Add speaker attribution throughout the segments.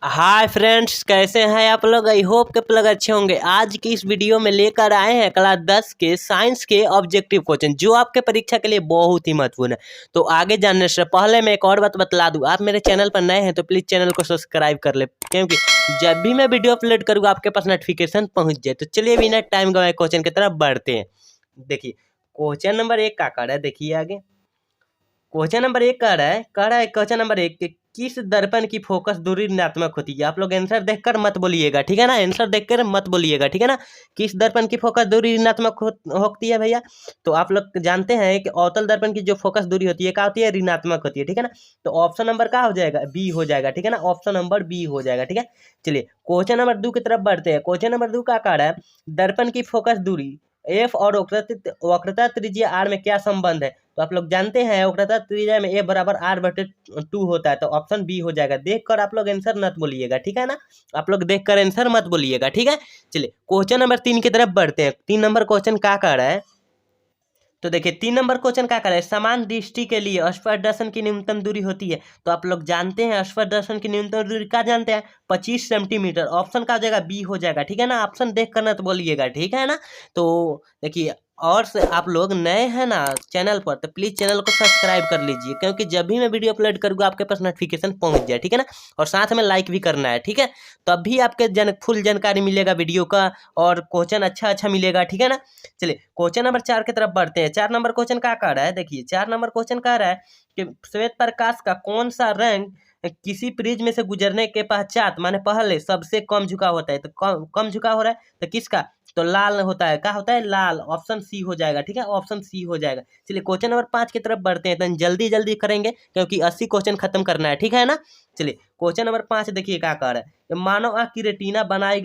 Speaker 1: Hi friends, कैसे हैं आप लोग। आई होप के आप लोग अच्छे होंगे। आज की इस वीडियो में लेकर आए हैं क्लास 10 के साइंस के ऑब्जेक्टिव क्वेश्चन जो आपके परीक्षा के लिए बहुत ही महत्वपूर्ण है। तो आगे जानने से पहले मैं एक और बात बतला दूं, आप मेरे चैनल पर नए हैं तो प्लीज़ चैनल को सब्सक्राइब कर ले, क्योंकि जब भी मैं वीडियो अपलोड करूँगा आपके पास नोटिफिकेशन पहुँच जाए। तो चलिए बिना टाइम गवाए क्वेश्चन की तरफ बढ़ते हैं। देखिए क्वेश्चन नंबर 1 का कर है, देखिए आगे क्वेश्चन नंबर 1 कह रहा है क्वेश्चन नंबर 1 कि किस दर्पण की फोकस दूरी ऋणात्मक होती है। आप लोग आंसर देखकर मत बोलिएगा, ठीक है ना। आंसर देखकर मत बोलिएगा, ठीक है ना। किस दर्पण की फोकस दूरी ऋणात्मक होती है भैया। तो आप लोग जानते हैं कि अवतल दर्पण की जो फोकस दूरी होती है क्या होती है, ऋणात्मक होती है, ठीक है ना। तो ऑप्शन नंबर क्या हो जाएगा, बी हो जाएगा, ठीक है ना। ऑप्शन नंबर बी हो जाएगा, ठीक है। चलिए क्वेश्चन नंबर 2 की तरफ बढ़ते हैं। क्वेश्चन नंबर 2 का कह रहा है दर्पण की फोकस दूरी एफ और वक्रता त्रिज्या आर में क्या संबंध है। तो आप लोग जानते हैं वक्रता त्रिज्या में एफ बराबर आर बटे 2 होता है। तो ऑप्शन बी हो जाएगा। देखकर आप लोग आंसर मत बोलिएगा, ठीक है ना। आप लोग देखकर आंसर मत बोलिएगा, ठीक है। चलिए क्वेश्चन नंबर 3 की तरफ बढ़ते हैं। 3 नंबर क्वेश्चन क्या कह रहा है, तो देखिए 3 नंबर क्वेश्चन क्या करे, समान दृष्टि के लिए स्पर्शदर्शन की न्यूनतम दूरी होती है। तो आप लोग जानते हैं स्पर्शदर्शन की न्यूनतम दूरी क्या जानते हैं, 25 सेंटीमीटर। ऑप्शन का हो जाएगा बी हो जाएगा, ठीक है ना। ऑप्शन देख कर ना तो बोलिएगा, ठीक है ना। तो देखिए और से आप लोग नए हैं ना चैनल पर तो प्लीज़ चैनल को सब्सक्राइब कर लीजिए, क्योंकि जब भी मैं वीडियो अपलोड करूँगा आपके पास नोटिफिकेशन पहुँच जाए, ठीक है ना। और साथ में लाइक भी करना है, ठीक है। तभी आपके फुल जानकारी मिलेगा वीडियो का और क्वेश्चन अच्छा मिलेगा, ठीक है ना। चलिए क्वेश्चन नंबर 4 की तरफ बढ़ते हैं। 4 नंबर क्वेश्चन क्या कह रहा है, देखिए 4 नंबर क्वेश्चन कह रहा है कि श्वेत प्रकाश का कौन सा रंग किसी प्रिज्म में से गुजरने के पश्चात माने पहले सबसे कम झुकाव होता है। तो कम झुकाव हो रहा है तो किसका, तो लाल होता है। क्या होता है, लाल। ऑप्शन सी हो जाएगा, ठीक है। ऑप्शन सी हो जाएगा। चलिए क्वेश्चन नंबर 5 की तरफ बढ़ते हैं। तो जल्दी करेंगे क्योंकि 80 क्वेश्चन खत्म करना है, ठीक है ना। चलिए क्वेश्चन नंबर 5 देखिए क्या कह रहा है, मानव आँख की रेटिना बनाई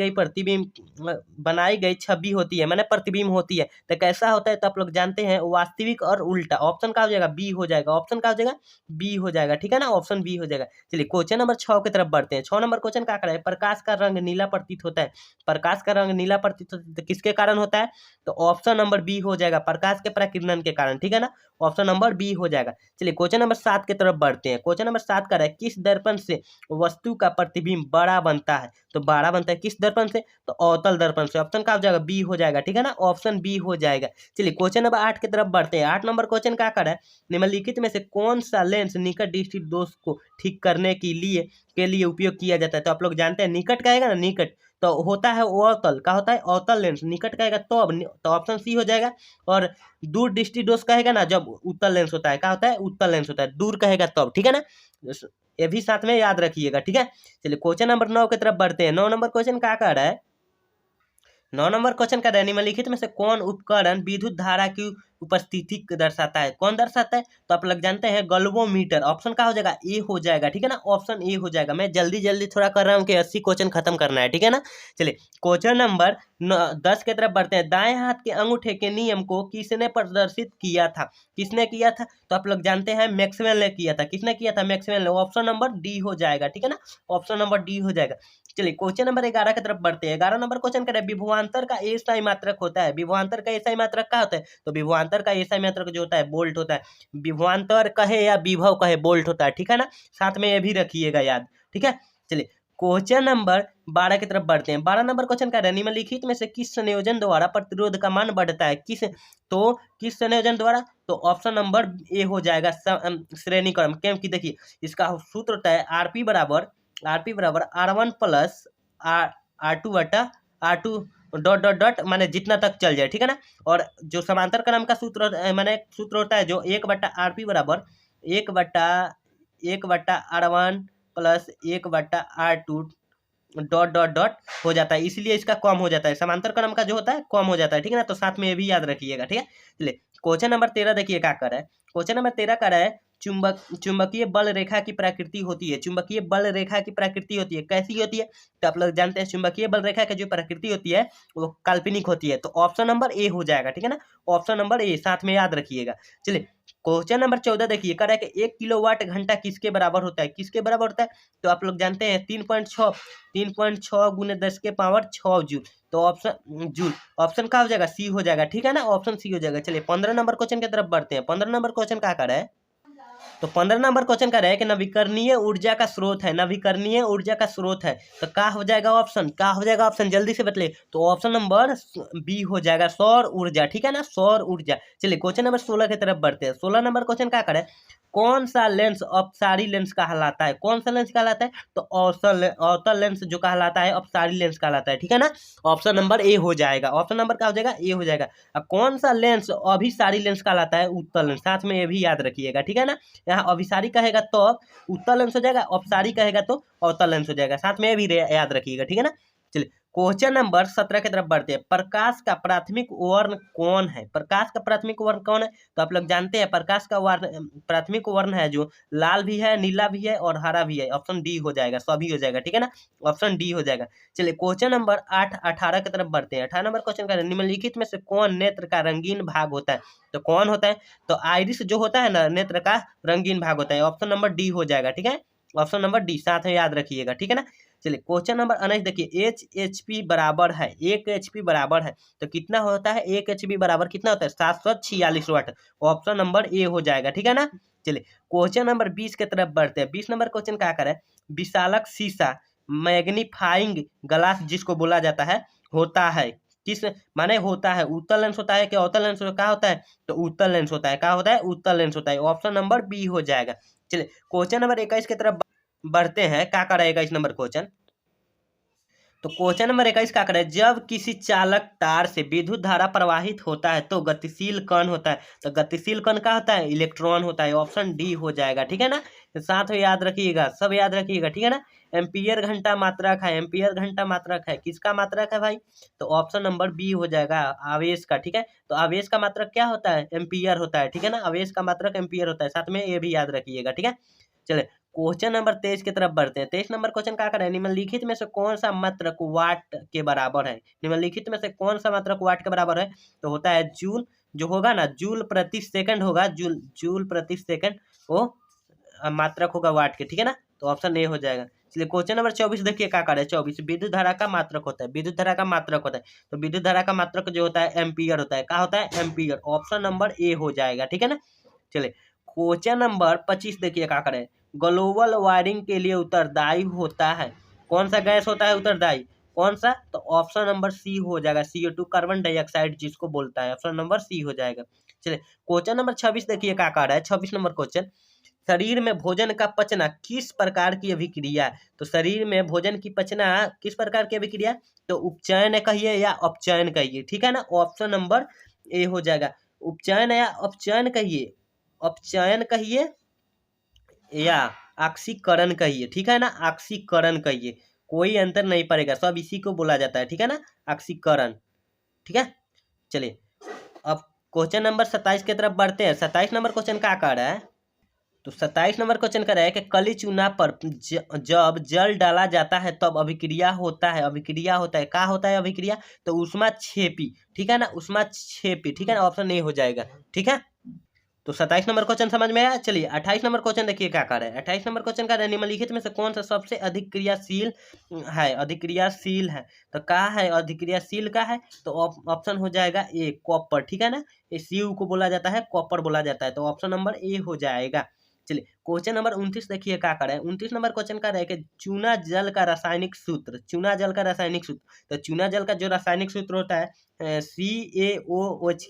Speaker 1: गई छवि होती है, माने प्रतिबिंब होती है। तो कैसा होता है, तो आप लोग जानते हैं वास्तविक और उल्टा। ऑप्शन का हो जाएगा बी हो जाएगा। ऑप्शन का हो जाएगा बी हो जाएगा, ठीक है ना। ऑप्शन बी हो जाएगा। चलिए क्वेश्चन नंबर 6 की तरफ बढ़ते हैं। 6 नंबर क्वेश्चन क्या कर रहा है, प्रकाश का रंग नीला प्रतीत होता है। प्रकाश का रंग नीला प्रतीत होता है तो किसके कारण होता है, तो ऑप्शन नंबर बी हो जाएगा, प्रकाश के प्रकीर्णन के कारण, ठीक है ना। ऑप्शन नंबर बी हो जाएगा। चलिए क्वेश्चन नंबर 7 की तरफ बढ़ते हैं। क्वेश्चन नंबर 7 का है किस दर्पण से वस्तु का प्रतिबिंब बड़ा बनता है। तो बड़ा बनता है किस दर्पण से, तो अवतल दर्पण से। ऑप्शन का हो जाएगा बी हो जाएगा, ठीक है ना। ऑप्शन बी हो जाएगा। चलिए क्वेश्चन नंबर 8 की तरफ बढ़ते हैं। 8 नंबर क्वेश्चन क्या कर रहा है, निम्नलिखित में से कौन सा लेंस निकट दृष्टि दोष को ठीक करने के लिए उपयोग किया जाता है। तो आप लोग जानते हैं निकट का आएगा ना, निकट तो होता है अवतल। का होता है अवतल लेंस। निकट का आएगा तो ऑप्शन सी हो जाएगा। और दूर दृष्टि दोष कहेगा ना जब उत्तल लेंस होता है, क्या होता है, उत्तल लेंस होता है। दूर कहेगा तब, ठीक है ना। ये भी साथ में याद रखिएगा, ठीक है। चलिए क्वेश्चन नंबर 9 की तरफ बढ़ते हैं। 9 नंबर क्वेश्चन क्या कह रहा है, 9 नंबर क्वेश्चन का निम्नलिखित में से कौन उपकरण विद्युत धारा की उपस्थिति को दर्शाता है। कौन दर्शाता है, तो आप लोग जानते हैं गल्वोमीटर। ऑप्शन का हो जाएगा ए हो जाएगा, ठीक है ना। ऑप्शन ए हो जाएगा। मैं जल्दी थोड़ा कर रहा हूँ कि 80 क्वेश्चन खत्म करना है, ठीक है ना। चलिए क्वेश्चन नंबर 10 की तरफ बढ़ते हैं। दाएं हाथ के अंगूठे के नियम को किसने प्रदर्शित किया था। किसने किया था, तो आप लोग जानते हैं मैक्सवेल ने किया था। किसने किया था, मैक्सवेल ने। ऑप्शन नंबर डी हो जाएगा, ठीक है ना। ऑप्शन नंबर डी हो जाएगा। चलिए क्वेश्चन नंबर 11 की तरफ बढ़ते हैं। 11 नंबर क्वेश्चन का विभवांतर का एसआई मात्रक होता है। विभवांतर का एसआई मात्रक क्या होता है, तो विभवांतर का एसआई मात्रक जो होता है बोल्ट होता है। विभवांतर कहे या विभव कहे बोल्ट होता है, ठीक है ना। साथ में ये भी रखिएगा याद, ठीक है। चलिए क्वेश्चन नंबर 12 की तरफ बढ़ते हैं। 12 नंबर क्वेश्चन का निम्नलिखित में से किस संयोजन द्वारा प्रतिरोध का मान बढ़ता है। किस संयोजन द्वारा, तो ऑप्शन नंबर ए हो जाएगा श्रेणी क्रम। क्योंकि देखिए इसका सूत्र होता है आरपी बराबर R1 प्लस R2 बटा R2 डॉट माने जितना तक चल जाए, ठीक है ना। और जो समांतर क्रम का सूत्र माने सूत्र होता है जो 1 बटा RP बराबर 1 बटा R1 प्लस 1 बटा R2 डॉट हो जाता है। इसलिए इसका कम हो जाता है, समांतर क्रम का जो होता है कम हो जाता है, ठीक है ना। तो साथ में ये भी याद रखिएगा, ठीक है। चलिए क्वेश्चन नंबर 13 देखिए क्या कर रहा है। क्वेश्चन नंबर 13 कर रहा है चुंबकीय बल रेखा की प्रकृति होती है। चुंबकीय बल रेखा की प्रकृति होती है, कैसी होती है, तो आप लोग जानते हैं चुंबकीय बल रेखा की जो प्रकृति होती है वो काल्पनिक होती है। तो ऑप्शन नंबर ए हो जाएगा, ठीक है ना। ऑप्शन नंबर ए साथ में याद रखिएगा। चलिए क्वेश्चन नंबर 14 देखिए कर रहा है कि 1 किलोवाट घंटा किसके बराबर होता है। किसके बराबर होता है, तो आप लोग जानते हैं 3.6 गुने 10 के पावर 6 जूल। तो ऑप्शन का हो जाएगा सी हो जाएगा, ठीक है ना। ऑप्शन सी हो जाएगा। चलिए 15 नंबर क्वेश्चन की तरफ बढ़ते हैं। 15 नंबर क्वेश्चन क्या कर रहा है, तो 15 नंबर क्वेश्चन का रहा है कि नवीकरणीय ऊर्जा का स्रोत है, नवीकरणीय ऊर्जा का स्रोत है, तो क्या हो जाएगा ऑप्शन, क्या हो जाएगा ऑप्शन, जल्दी से बतले। तो ऑप्शन नंबर बी हो जाएगा, सौर ऊर्जा, ठीक है ना, सौर ऊर्जा। चलिए क्वेश्चन नंबर 16 की तरफ बढ़ते हैं। 16 नंबर क्वेश्चन क्या करे, कौन सा लेंस अपसारी लेंस कहलाता है, कौन सा लेंस कहलाता है, तो अवतल लेंस जो कहलाता है अपसारी लेंस कहलाता है, ठीक है ना। ऑप्शन नंबर ए हो जाएगा, ऑप्शन नंबर क्या हो जाएगा, ए हो जाएगा। अब कौन सा लेंस अभिसारी लेंस कहलाता है, उत्तल लेंस, साथ में ये भी याद रखिएगा, ठीक है ना। यहाँ अभिसारी कहेगा तो उत्तल लेंस हो जाएगा, अपसारी कहेगा तो अवतल लेंस हो जाएगा, साथ में ये भी याद रखिएगा, ठीक है ना। चलिए क्वेश्चन नंबर 17 की तरफ बढ़ते हैं। प्रकाश का प्राथमिक वर्ण कौन है, प्रकाश का प्राथमिक वर्ण कौन है, तो आप लोग जानते हैं प्रकाश का वर्ण प्राथमिक वर्ण है जो लाल भी है, नीला भी है और हरा भी है, ऑप्शन डी हो जाएगा, सभी हो जाएगा, ठीक है ना, ऑप्शन डी हो जाएगा। चलिए क्वेश्चन नंबर 18 की तरफ बढ़ते हैं। 18 नंबर क्वेश्चन का निम्नलिखित में से कौन नेत्र का रंगीन भाग होता है, तो कौन होता है, तो आइरिस जो होता है ना, नेत्र का रंगीन भाग होता है, ऑप्शन नंबर डी हो जाएगा, ठीक है, ऑप्शन नंबर डी, साथ में याद रखिएगा, ठीक है ना। चलिए क्वेश्चन नंबर 19 देखिए, एच बराबर है, 1 HP बराबर है, तो कितना होता है, 1 HP बराबर कितना होता है, 746 वाट, ऑप्शन नंबर ए हो जाएगा, ठीक है ना। चलिए क्वेश्चन नंबर 20 की तरफ बढ़ते हैं। 20 नंबर क्वेश्चन क्या करे, विशालक शीशा मैग्नीफाइंग ग्लास जिसको बोला जाता है होता है, किस माने होता है, उत्तल लेंस होता है कि अवतल लेंस क्या होता है, तो उत्तल लेंस होता है, क्या होता है, उत्तल लेंस होता है, ऑप्शन नंबर बी हो जाएगा। चलिए क्वेश्चन नंबर 21 की तरफ बढ़ते हैं। क्या करेगा इस नंबर क्वेश्चन, तो क्वेश्चन नंबर 21 क्या करे, जब किसी चालक तार से विद्युत धारा प्रवाहित होता है तो गतिशील कण होता है, तो गतिशील कण क्या होता है, इलेक्ट्रॉन होता है, ऑप्शन डी हो जाएगा, ठीक है ना। तो साथ में याद रखिएगा, सब याद रखिएगा, ठीक है ना। एम्पियर घंटा मात्रक है, एम्पियर घंटा मात्रक है, किसका मात्रक है भाई, तो ऑप्शन नंबर बी हो जाएगा, आवेश का, ठीक है। तो आवेश का मात्रक क्या होता है, एम्पियर होता है, ठीक है ना, आवेश का मात्रक एम्पियर होता है, साथ में ये भी याद रखिएगा, ठीक है। चले क्वेश्चन नंबर 23 की तरफ बढ़ते हैं। 23 नंबर क्वेश्चन क्या करें, निम्नलिखित में से कौन सा मात्रक वाट के बराबर है, निम्नलिखित में से कौन सा मात्रक वाट के बराबर है, तो होता है जूल, जो होगा ना जूल प्रति सेकंड होगा, जूल जूल प्रति सेकंड, वो मात्रक होगा वाट के, ठीक है ना, तो ऑप्शन ए हो जाएगा। इसलिए क्वेश्चन नंबर 24 देखिए क्या करे, 24 विद्युत धारा का मात्रक होता है, विद्युत धारा का मात्रक होता है, तो विद्युत धारा का मात्रक जो होता है एम्पियर होता है, क्या होता है, एम्पियर, ऑप्शन नंबर ए हो जाएगा, ठीक है ना। चलिए क्वेश्चन नंबर 25 देखिए क्या करें, ग्लोबल वार्मिंग के लिए उत्तरदायी होता है, कौन सा गैस होता है उत्तरदायी, कौन सा, तो ऑप्शन नंबर सी हो जाएगा, CO2 कार्बन डाइऑक्साइड जिसको बोलता है, ऑप्शन नंबर सी हो जाएगा। चलिए क्वेश्चन नंबर 26 देखिए क्या कह रहा है, 26 नंबर क्वेश्चन, शरीर में भोजन का पचना किस प्रकार की अभिक्रिया है, तो शरीर में भोजन की पचना किस प्रकार की अभिक्रिया, तो उपचयन कहिए या अपचयन कहिए, ठीक है ना, ऑप्शन नंबर ए हो जाएगा, उपचयन या अपचयन कहिए, अपचयन कहिए या ऑक्सीकरण कहिए, ठीक है ना, ऑक्सीकरण कहिए, कोई अंतर नहीं पड़ेगा, सब इसी को बोला जाता है, ठीक है ना, ऑक्सीकरण, ठीक है। चलिए अब क्वेश्चन नंबर 27 की तरफ बढ़ते हैं। 27 नंबर क्वेश्चन क्या कह रहा है, तो 27 नंबर क्वेश्चन कह रहा है कि कली चूना पर जब जल डाला जाता है तब अभिक्रिया होता है, अभिक्रिया होता है, क्या होता है अभिक्रिया, तो उष्मा क्षेपी, ठीक है ना, उष्मा क्षेपी, ठीक है ना, ऑप्शन ए हो जाएगा, ठीक है। तो 27 नंबर क्वेश्चन समझ में आया। चलिए 28 नंबर क्वेश्चन देखिए क्या कर रहा है, 28 नंबर क्वेश्चन का निम्नलिखित में से कौन सा सबसे अधिक क्रियाशील है, अधिक्रियाशील है, तो क्या है अधिक्रियाशील का है, तो ऑप्शन हो जाएगा ए, कॉपर, ठीक है ना, ये सीयू को बोला जाता है, कॉपर बोला जाता है, तो ऑप्शन नंबर ए हो जाएगा। चलिए क्वेश्चन नंबर 29 देखिए क्या कर रहा है, 29 नंबर क्वेश्चन का है कि चूना जल का रासायनिक सूत्र, चूना जल का रासायनिक सूत्र, तो चूना जल का जो रासायनिक सूत्र होता है CaOH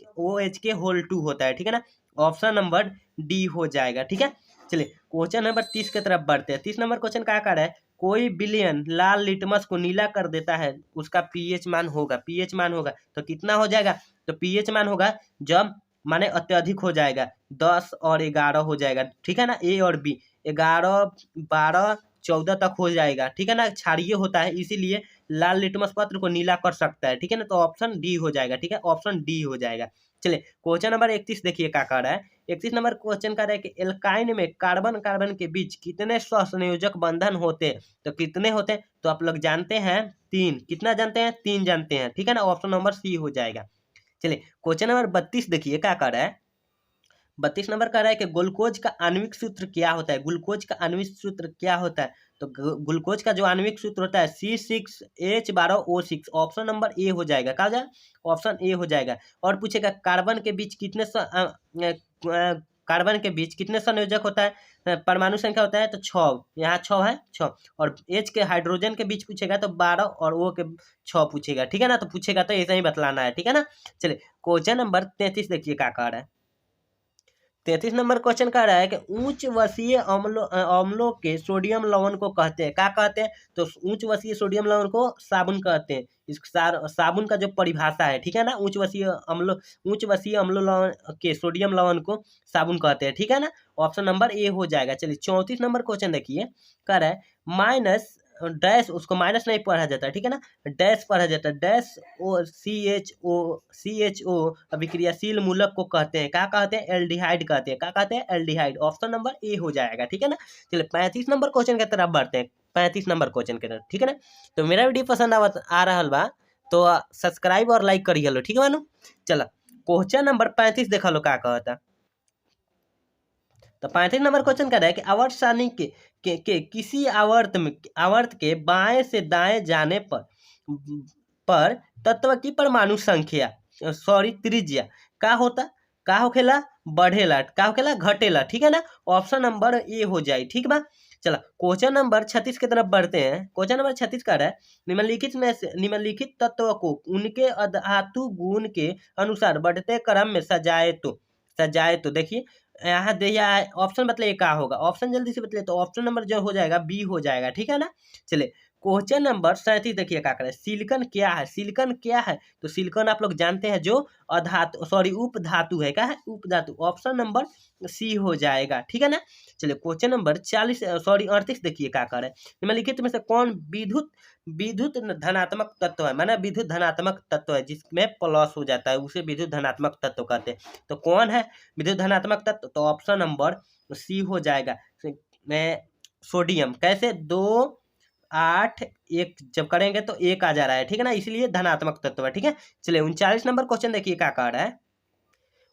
Speaker 1: होता है, ठीक है ना, ऑप्शन नंबर डी हो जाएगा, ठीक है। चलिए क्वेश्चन नंबर 30 की तरफ बढ़ते हैं। 30 नंबर क्वेश्चन क्या कर रहा है, कोई बिलियन लाल लिटमस को नीला कर देता है, उसका पीएच मान होगा, पीएच मान होगा तो कितना हो जाएगा, तो पीएच मान होगा जब माने अत्यधिक हो जाएगा, 10 और 11 हो जाएगा, ठीक है ना, ए और बी 11 12 14 तक हो जाएगा, ठीक है ना, क्षारीय होता है इसीलिए लाल लिटमस पत्र को नीला कर सकता है, ठीक है ना, तो ऑप्शन डी हो जाएगा, ठीक है, ऑप्शन डी हो जाएगा। चलिए क्वेश्चन नंबर 31 देखिए क्या कर रहा है, 31 नंबर क्वेश्चन कर रहा है कि एल्काइन में कार्बन कार्बन के बीच कितने सहसंयोजक बंधन होते हैं, तो कितने होते हैं, तो आप लोग जानते हैं 3, कितना जानते हैं, 3 जानते हैं, ठीक है ना, ऑप्शन नंबर सी हो जाएगा। चलिए क्वेश्चन नंबर 32 देखिए क्या कर रहा है, 32 नंबर कह रहा है कि ग्लूकोज का आणविक सूत्र क्या होता है, ग्लूकोज का आणविक सूत्र क्या होता है, तो ग्लूकोज का जो आणविक सूत्र होता है C6H12O6, ऑप्शन नंबर ए हो जाएगा, कहा जाए ऑप्शन ए हो जाएगा। और पूछेगा कार्बन के बीच कितने कार्बन के बीच कितने संयोजक होता है, परमाणु संख्या होता है, तो 6, यहाँ 6 है 6, और H के हाइड्रोजन के बीच पूछेगा तो 12 और O के 6 पूछेगा, ठीक है ना, तो पूछेगा तो ऐसा ही बतलाना है, ठीक है ना। चलिए क्वेश्चन नंबर 33 देखिए क्या कह रहा है। 33 नंबर क्वेश्चन कह रहा है कि उच्च वसीय अम्लों के सोडियम लवण को कहते हैं, क्या कहते हैं, तो उच्च वसीय सोडियम लवण को साबुन कहते हैं। इस साबुन का जो परिभाषा है, ठीक है ना, उच्च वसीय अम्लों लवण के सोडियम लवण को साबुन कहते हैं, ठीक है ना। ऑप्शन नंबर ए हो जाएगा। चलिए 34 नंबर क्वेश्चन देखिए, कह रहा है माइनस डैश, उसको माइनस नहीं पढ़ा जाता है, ठीक है ना, डैश पढ़ा जाता है, dash O C H O अभिक्रियाशील मूलक को कहते हैं, क्या कहते हैं, एल्डिहाइड कहते हैं, क्या कहते हैं, एल्डिहाइड। ऑप्शन नंबर ए हो जाएगा, ठीक है ना। चलिए 35 नंबर क्वेश्चन की तरफ बढ़ते हैं, 35 नंबर क्वेश्चन की तरफ, ठीक है ना। तो मेरा वीडियो पसंद आ रहा बा तो सब्सक्राइब और लाइक करिए लो, ठीक है मानू। चलो क्वेश्चन नंबर 35 देखा लो क्या कहता। तो 35 नंबर क्वेश्चन कर रहा है कि आवर्त सारणी के किसी आवर्त के बाएं से दाएं जाने पर तत्व की परमाणु संख्या त्रिज्या का होता, का होखेला, बढ़ेला, का होखेला, घटेला, ठीक है ना। ऑप्शन नंबर ए हो जाए, ठीक बा। चला क्वेश्चन नंबर 36 की तरफ बढ़ते हैं। क्वेश्चन नंबर 36 का है निम्नलिखित तत्व को उनके अधातु गुण के अनुसार बढ़ते क्रम में सजाए तो देखिए यहाँ दिया है ऑप्शन, मतलब क्या होगा, ऑप्शन जल्दी से बतले, तो ऑप्शन नंबर जो हो जाएगा बी हो जाएगा, ठीक है ना। चलिए क्वेश्चन नंबर 37 देखिए क्या करें, सिलिकॉन क्या है, सिलिकॉन क्या है, तो सिलिकॉन आप लोग जानते हैं जो उप धातु है, क्या है, उप धातु। ऑप्शन नंबर सी हो जाएगा, ठीक है ना। चलिए क्वेश्चन नंबर 38 देखिए क्या करें, निम्नलिखित में से कौन विद्युत धनात्मक तत्व है, माना विद्युत धनात्मक तत्व है जिसमें प्लस हो जाता है उसे विद्युत धनात्मक तत्व कहते हैं। तो कौन है विद्युत धनात्मक तत्व, तो ऑप्शन नंबर सी हो जाएगा, सोडियम। कैसे 2 8 1 जब करेंगे तो 1 आ जा रहा है, ठीक है ना, इसलिए धनात्मक तत्व है, ठीक है। चलिए 39 नंबर क्वेश्चन देखिए क्या कह रहा है।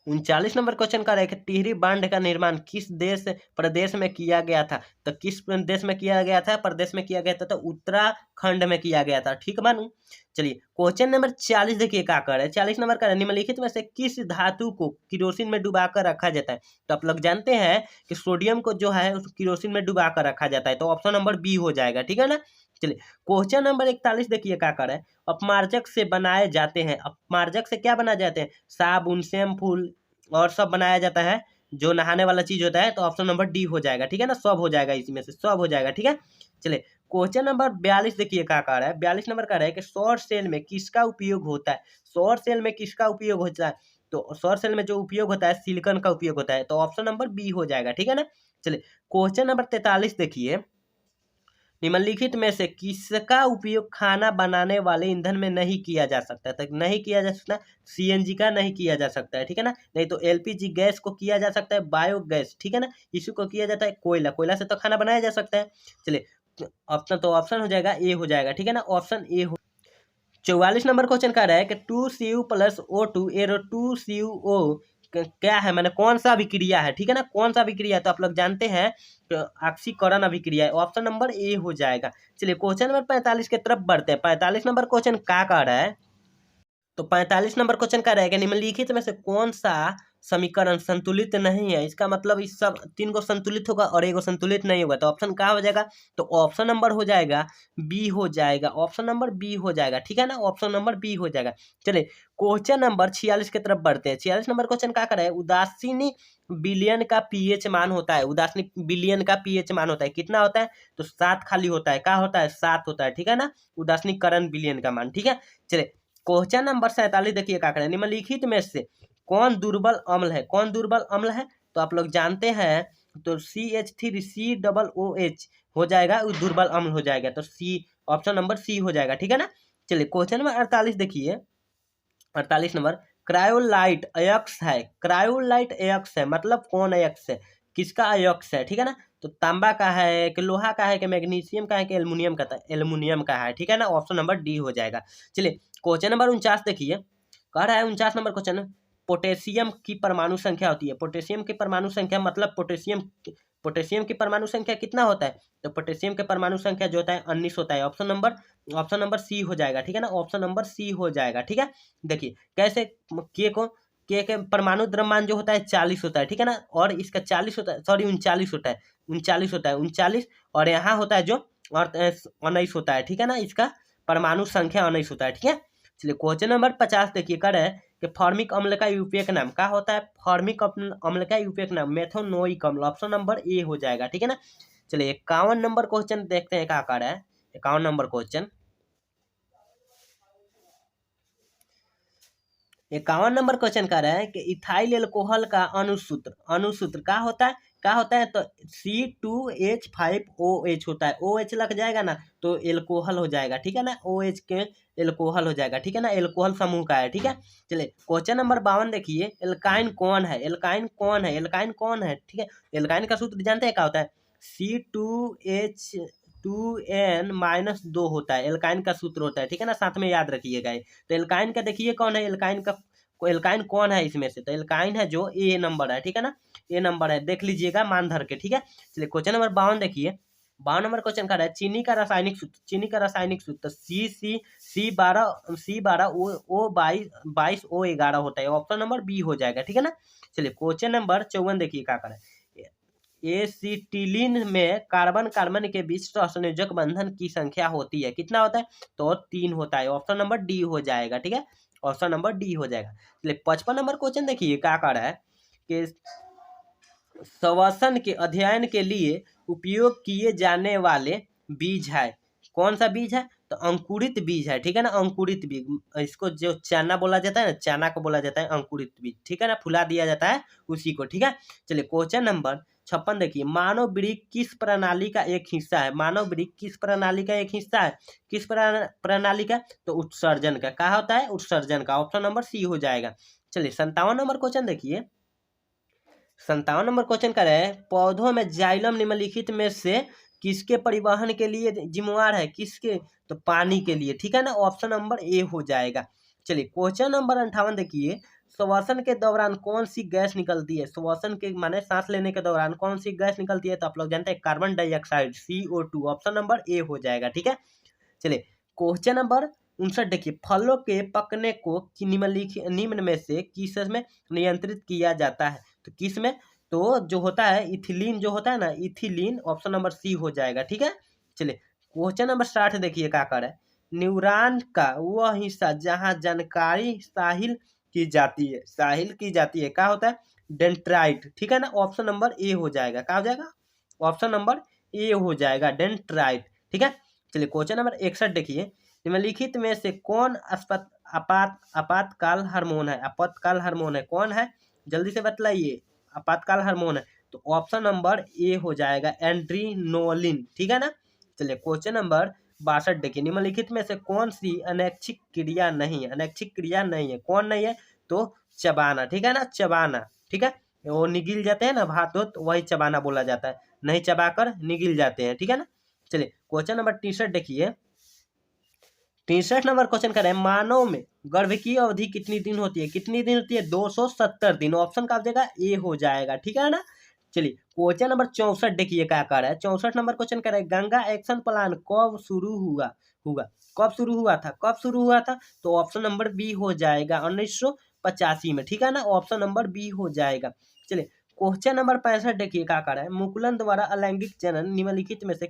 Speaker 1: 39 नंबर क्वेश्चन का है कि टिहरी बांध का निर्माण किस प्रदेश में किया गया था, तो किस प्रदेश में किया गया था, प्रदेश में किया गया था, तो उत्तराखंड में किया गया था, ठीक मानू। चलिए क्वेश्चन नंबर 40 देखिए क्या कर रहे हैं। 40 नंबर का निम्नलिखित में से किस धातु को किरोसिन में डुबाकर रखा जाता है, तो आप लोग जानते हैं कि सोडियम को जो है उस किरोसिन में डुबाकर रखा जाता है, तो ऑप्शन नंबर बी हो जाएगा, ठीक है ना। चलिए क्वेश्चन नंबर 41 देखिए क्या कर रहे हैं, अपमार्जक से बनाए जाते हैं, अपमार्जक से क्या बनाए जाते हैं, साबुन, शैम्पू और सब बनाया जाता है, जो नहाने वाला चीज होता है, तो ऑप्शन नंबर डी हो जाएगा, ठीक है ना, सब हो जाएगा, इसमें से सब हो जाएगा, ठीक है। चलिए क्वेश्चन नंबर 42 देखिए क्या कह रहा है। 42 नंबर कह रहा है कि सौर सेल में किसका उपयोग होता है, सौर सेल में किसका उपयोग होता है, तो सौर सेल में जो उपयोग होता है सिलिकॉन का उपयोग होता है, तो ऑप्शन नंबर बी हो जाएगा, ठीक है ना। चलिए क्वेश्चन नंबर 43 देखिए, निम्नलिखित में से किसका उपयोग खाना बनाने वाले ईंधन में नहीं किया जा सकता, तक नहीं किया जा सकता, सीएनजी का नहीं किया जा सकता है, ठीक है ना, नहीं तो एलपीजी गैस को किया जा सकता है, बायोगैस, ठीक है ना, इसी को किया जाता है, कोयला से तो खाना बनाया जा सकता है। चलिए ऑप्शन हो जाएगा ए हो जाएगा, ठीक है ना, ऑप्शन ए हो। 44 नंबर क्वेश्चन कह रहा है कि 2Cu + O2 एरो 2Cu क्या है, मैंने कौन सा अभिक्रिया है, ठीक है ना, कौन सा अभिक्रिया है, तो आप लोग जानते हैं तो ऑक्सीकरण अभिक्रिया है, ऑप्शन नंबर ए हो जाएगा। चलिए क्वेश्चन नंबर 45 की तरफ बढ़ते हैं। 45 नंबर क्वेश्चन क्या कह रहा है, तो 45 नंबर क्वेश्चन का रहेगा निम्नलिखित में से कौन सा समीकरण संतुलित नहीं है, इसका मतलब इस सब 3 को संतुलित होगा और 1 को संतुलित नहीं होगा, तो ऑप्शन क्या हो जाएगा, तो ऑप्शन नंबर हो जाएगा बी हो जाएगा, ऑप्शन नंबर बी हो जाएगा, ठीक है ना, ऑप्शन नंबर बी हो जाएगा। चलिए क्वेश्चन नंबर 46 की तरफ बढ़ते हैं। 46 नंबर क्वेश्चन क्या कर रहा है, उदासीनी बिलियन का पीएच मान होता है, उदासीनी बिलियन का पीएच मान होता है, कितना होता है, तो 7 खाली होता है, क्या होता है, 7 होता है, ठीक है ना, उदासीनीकरण बिलियन का मान, ठीक है। चलिए क्वेश्चन नंबर 47 देखिए क्या करें, निम्नलिखित में से कौन दुर्बल अम्ल है, कौन दुर्बल अम्ल है, तो आप लोग जानते हैं तो CH3COOH हो जाएगा, दुर्बल अम्ल हो जाएगा, तो सी ऑप्शन नंबर सी हो जाएगा, ठीक है ना। चलिए क्वेश्चन नंबर 48 देखिए, 48 नंबर क्रायोलाइट अयस्क है, क्रायोलाइट अयस्क है, मतलब कौन अयस्क है, किसका अयस्क है, ठीक है ना, तो तांबा का है कि लोहा का है कि मैग्नीशियम का है कि एल्युमिनियम का, एल्युमिनियम का है, ठीक है ना, ऑप्शन नंबर डी हो जाएगा। चलिए क्वेश्चन नंबर 49 देखिए, कह रहा है 49 नंबर क्वेश्चन, पोटेशियम की परमाणु संख्या होती है, पोटेशियम की परमाणु संख्या मतलब पोटेशियम की परमाणु संख्या कितना होता है, तो पोटेशियम के परमाणु संख्या जो होता है 19 होता है, ऑप्शन नंबर सी हो जाएगा, ठीक है ना, ऑप्शन नंबर सी हो जाएगा, ठीक है। देखिए कैसे के को के परमाणु द्रव्यमान जो होता है 40 होता है, ठीक है ना, और इसका 40 होता है, सॉरी 39 होता है, 39 होता है, 39, और यहाँ होता है जो और 19 होता है, ठीक है ना, इसका परमाणु संख्या 19 होता है, ठीक है। चलिए क्वेश्चन नंबर 50 देखिए, कर है कि फॉर्मिक अम्ल का यूपीएक नाम क्या होता है। फॉर्मिक अम्ल का यूपीएक नाम मेथोनोइक अम्ल, ऑप्शन नंबर ए हो जाएगा, ठीक है ना। चलिए 51 नंबर क्वेश्चन देखते हैं क्या कर है। 51 नंबर क्वेश्चन, 51 नंबर क्वेश्चन कर रहा है कि इथाइल एल्कोहल का अणुसूत्र क्या होता है, क्या होता है, तो C2H5OH होता है। OH लग जाएगा ना तो एल्कोहल हो जाएगा, ठीक है ना, OH के एल्कोहल हो जाएगा, ठीक है ना, एल्कोहल समूह का है, ठीक है। चलिए क्वेश्चन नंबर 52 देखिए, एल्काइन कौन है, एल्काइन कौन है, एल्काइन कौन है, ठीक है। एल्काइन का सूत्र जानते हैं क्या होता है, C2H2N-2 होता है, एल्काइन का सूत्र होता है, ठीक है ना, साथ में याद रखिएगा। तो एल्काइन का देखिए कौन है, एल्काइन का एल्काइन कौन है इसमें से, तो एल्काइन है जो ए नंबर है, ठीक है ना, ए नंबर है, देख लीजिएगा मान धर के, ठीक है। चलिए क्वेश्चन नंबर 52 देखिए, 52 नंबर क्वेश्चन का है चीनी का रासायनिक सूत्र, चीनी का रासायनिक सूत्र C12O22 होता है, ऑप्शन नंबर बी हो जाएगा, ठीक है ना। चलिए क्वेश्चन नंबर 54 देखिए क्या करें, एसिटिलीन में कार्बन कार्बन के बीच सहसंयोजक बंधन की संख्या होती है, कितना होता है, तो 3 होता है, ऑप्शन नंबर डी हो जाएगा, ठीक है, ऑप्शन नंबर डी हो जाएगा। चलिए 55 नंबर क्वेश्चन देखिए क्या कर रहा है कि श्वसन के अध्ययन के लिए उपयोग किए जाने वाले बीज है, कौन सा बीज है, तो अंकुरित बीज है, ठीक है ना, अंकुरित बीज, इसको जो चना बोला जाता है ना, चना को बोला जाता है अंकुरित बीज, ठीक है ना, फुला दिया जाता है उसी को, ठीक है। चलिए क्वेश्चन नंबर 56 देखिए, मानव वृक्क किस प्रणाली का एक हिस्सा है, मानव वृक्क किस प्रणाली का एक हिस्सा है, किस प्रणाली का, तो उत्सर्जन का, क्या होता है, उत्सर्जन का, ऑप्शन नंबर सी हो जाएगा। चलिए 57 नंबर क्वेश्चन देखिए, 57 नंबर क्वेश्चन कर रहे हैं, पौधों में जाइलम निम्नलिखित में से किसके परिवहन के लिए जिम्मेवार है, किसके, तो पानी के लिए, ठीक है ना, ऑप्शन नंबर ए हो जाएगा। चलिए क्वेश्चन नंबर 58 देखिए, श्वसन के दौरान कौन सी गैस निकलती है, श्वसन के माने सांस लेने के दौरान कौन सी गैस निकलती है, तो आप लोग जानते हैं carbon dioxide, CO2, option number A हो जाएगा, ठीक है। चलिए क्वेश्चन नंबर 59 देखिए, फलों के पकने को निम्न में से किस में नियंत्रित किया जाता है, तो किस में, तो जो होता है इथिलीन, जो होता है ना इथिलीन, ऑप्शन नंबर सी हो जाएगा, ठीक है। चलिए क्वेश्चन नंबर 60 देखिए क्या कर है, न्यूरॉन का वह हिस्सा जहाँ जानकारी साहिल की जाती है, साहिल की जाती है, क्या होता है, डेंड्राइट, ठीक है ना, ऑप्शन नंबर ए हो जाएगा, क्या हो जाएगा, ऑप्शन नंबर ए हो जाएगा, डेंड्राइट, ठीक है। चलिए क्वेश्चन नंबर 61 देखिए, निम्नलिखित में से कौन आपातकाल हार्मोन है, आपातकाल हार्मोन है, कौन है, जल्दी से बतलाइए, आपातकाल हार्मोन है, तो ऑप्शन नंबर ए हो जाएगा, एड्रीनोलिन, ठीक है ना। चलिए क्वेश्चन नंबर 62 देखिए, निम्नलिखित में से कौन सी अनैच्छिक क्रिया नहीं है, अनैच्छिक क्रिया नहीं है, कौन नहीं है, तो चबाना, ठीक है ना, चबाना, ठीक है, वो निगिल जाते हैं ना भात हो, तो वही चबाना बोला जाता है, नहीं चबाकर निगिल जाते हैं, ठीक है ना। चलिए क्वेश्चन नंबर 63 देखिए, 63 नंबर क्वेश्चन कर रहे हैं, मानव में गर्भ की अवधि कितनी दिन होती है, कितनी दिन होती है, 270 दिन, ऑप्शन का जगह ए हो जाएगा, ठीक है ना। चलिए क्वेश्चन नंबर 64 देखिए क्या कर रहा है, 64 नंबर क्वेश्चन कर रहा है, गंगा एक्शन प्लान कब शुरू हुआ हुआ कब शुरू हुआ था, कब शुरू हुआ था, तो ऑप्शन नंबर बी हो जाएगा 1985 में, ठीक है ना, ऑप्शन नंबर बी हो जाएगा। चलिए क्वेश्चन नंबर 65 देखिए क्या कर रहा है, मुकुलन द्वारा अलैंगिक जनन निम्नलिखित में से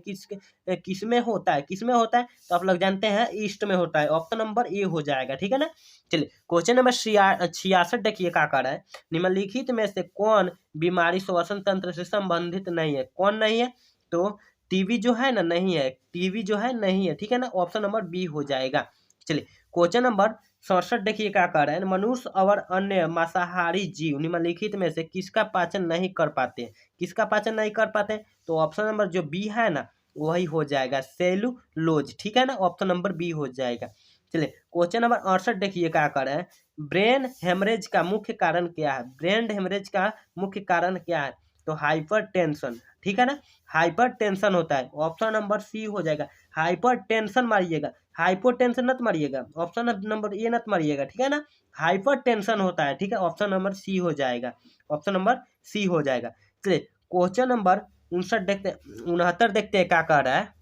Speaker 1: किसमें होता है, किसमें होता है, तो आप लोग जानते हैं ईस्ट में होता है, ऑप्शन नंबर ए हो जाएगा, ठीक है ना। चलिए क्वेश्चन नंबर 66 देखिए क्या कर रहा है, निम्नलिखित में से कौन बीमारी श्वसन तंत्र से संबंधित नहीं है, कौन नहीं है, तो टीबी जो है ना नहीं है, टीबी जो है नहीं है, ठीक है ना, ऑप्शन नंबर बी हो जाएगा। चलिए क्वेश्चन नंबर 67 देखिए क्या कह रहे हैं, मनुष्य और अन्य मांसाहारी जीव निम्नलिखित में से किसका पाचन नहीं कर पाते, किसका पाचन नहीं कर पाते, तो ऑप्शन नंबर जो बी है ना वही हो जाएगा, सेलुलोज, ठीक है ना, ऑप्शन नंबर बी हो जाएगा। चलिए क्वेश्चन नंबर 68 देखिए क्या कर रहे हैं, ब्रेन हेमरेज का मुख्य कारण क्या है, ब्रेन हेमरेज का मुख्य कारण क्या है, तो हाइपर टेंशन, ठीक है ना, हाइपर टेंशन होता है, ऑप्शन नंबर सी हो जाएगा, हाइपर टेंशन मारिएगा, हाइपोटेंशन नत मारिएगा, ऑप्शन नंबर ए नत मारिएगा, ठीक है ना, हाइपर टेंशन होता है, ठीक है, ऑप्शन नंबर सी हो जाएगा, ऑप्शन नंबर सी हो जाएगा। चलिए क्वेश्चन नंबर 59 देखते 69 देखते हैं क्या कह रहा है,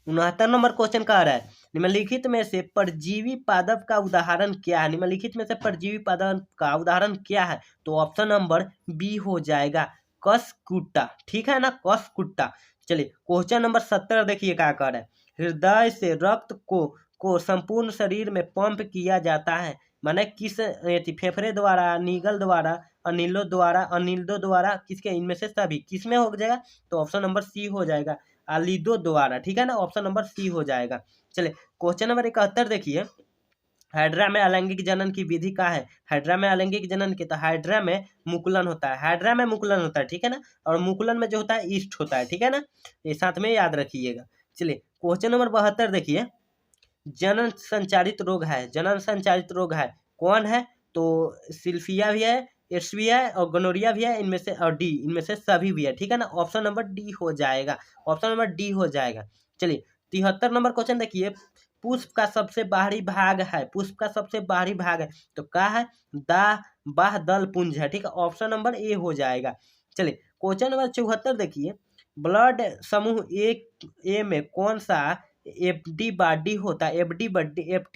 Speaker 1: 69 नंबर क्वेश्चन कह रहा है निम्नलिखित में से परजीवी पादप का उदाहरण क्या है। निम्नलिखित में से परजीवी पादप का उदाहरण क्या है, तो ऑप्शन नंबर बी हो जाएगा कसकुट्टा, ठीक है ना, कसकुट्टा। चलिए क्वेश्चन नंबर 70 देखिए क्या कह रहा है, हृदय से रक्त को संपूर्ण शरीर में पंप किया जाता है, माने किस फेफड़े द्वारा, नीगल द्वारा, अनिल्दो द्वारा, किसके, इनमें से सभी, किसमें हो जाएगा, तो ऑप्शन नंबर सी हो जाएगा, आलिदो द्वारा, ठीक है ना, ऑप्शन नंबर सी हो जाएगा। चलिए क्वेश्चन नंबर 71 देखिए, हाइड्रा में अलैंगिक जनन की विधि क्या है। हाइड्रा में अलैंगिक जनन की, तो हाइड्रा में मुकुलन होता है, हाइड्रा में मुकुलन होता है, ठीक है ना, और मुकुलन में जो होता है ईस्ट होता है, ठीक है ना, ये साथ में याद रखिएगा। चलिए क्वेश्चन नंबर 72 देखिए, जनन संचारित रोग है, जनन संचारित रोग है, कौन है, तो सिल्फिया भी है, एड्स भी है और गोनोरिया भी है, इनमें से, और डी, इनमें से सभी भी है, ठीक है ना, ऑप्शन नंबर डी हो जाएगा, ऑप्शन नंबर डी हो जाएगा। चलिए 73 नंबर क्वेश्चन देखिए, पुष्प का सबसे बाहरी भाग है, पुष्प का सबसे बाहरी भाग है, तो क्या है, दाह बाह दल पुंज है, ठीक है, ऑप्शन नंबर ए हो जाएगा। चलिए क्वेश्चन नंबर 74 देखिए, ब्लड समूह ए में कौन सा एफडी बॉडी होता है, एफटी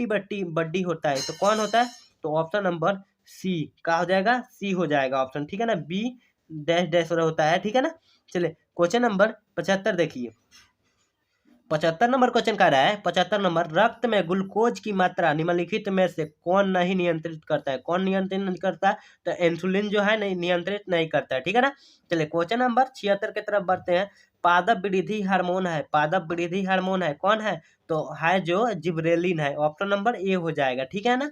Speaker 1: बड्डी होता है, तो कौन होता है, तो ऑप्शन नंबर सी का हो जाएगा, सी हो जाएगा ऑप्शन, ठीक है ना, बी डैश डैश होता है, ठीक है ना। चलिए क्वेश्चन नंबर 75 देखिए, 75 नंबर क्वेश्चन कह रहा है, 75 नंबर, रक्त में ग्लूकोज की मात्रा निम्नलिखित में से कौन नहीं नियंत्रित करता है, कौन नियंत्रित नहीं करता है, तो इंसुलिन जो है नहीं नियंत्रित नहीं करता है, ठीक है ना। चलिए क्वेश्चन नंबर 76 की तरफ बढ़ते हैं, पादप वृद्धि हार्मोन है, पादप वृद्धि हार्मोन है, कौन है, तो है जो जिब्रेलिन है, ऑप्शन नंबर ए हो जाएगा, ठीक है ना।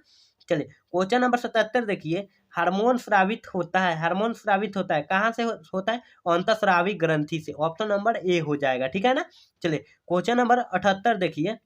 Speaker 1: चलिए क्वेश्चन नंबर 77 देखिए, हार्मोन स्रावित होता है, हार्मोन स्रावित होता है, कहाँ से होता है, अंतःस्रावी ग्रंथि से, ऑप्शन नंबर ए हो जाएगा, ठीक है ना। चलिए क्वेश्चन नंबर 78 देखिए,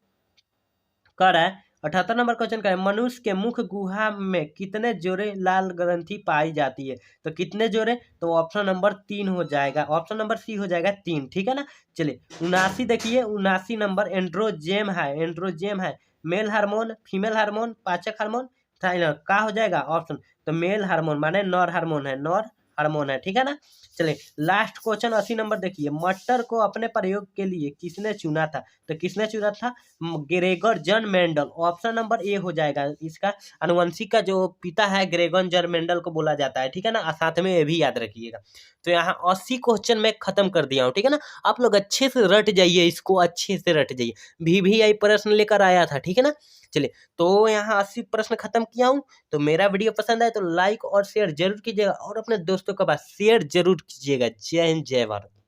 Speaker 1: कह रहा है 78 नंबर क्वेश्चन का है, मनुष्य के मुख गुहा में कितने जोड़े लाल ग्रंथि पाई जाती है, तो कितने जोड़े, तो ऑप्शन नंबर 3 हो जाएगा, ऑप्शन नंबर सी हो जाएगा 3, ठीक है ना। चलिए 79 देखिए, 79 नंबर एंड्रोजेम है, एंड्रोजेम है, मेल हार्मोन, फीमेल हार्मोन, पाचक हार्मोन, थाइरॉइड का हो जाएगा ऑप्शन, तो मेल हार्मोन माने नर हार्मोन है, नर हार्मोन है, ठीक है ना। चलिए लास्ट क्वेश्चन 80 नंबर देखिए, मटर को अपने प्रयोग के लिए किसने चुना था, तो किसने चुना था, ग्रेगर जन मेंडल, ऑप्शन नंबर ए हो जाएगा, इसका अनुवंशिक का जो पिता है ग्रेगन जन मेंडल को बोला जाता है, ठीक है ना, और साथ में ये भी याद रखिएगा। तो यहाँ 80 क्वेश्चन मैं खत्म कर दिया हूँ, ठीक है ना, आप लोग अच्छे से रट जाइए, इसको अच्छे से रट जाइए, VVI प्रश्न लेकर आया था, ठीक है ना। चलिए तो यहाँ 80 प्रश्न खत्म किया हूँ, तो मेरा वीडियो पसंद आए तो लाइक और शेयर जरूर कीजिएगा, और अपने दोस्तों के पास शेयर जरूर कीजिएगा। जय हिंद, जय भारत।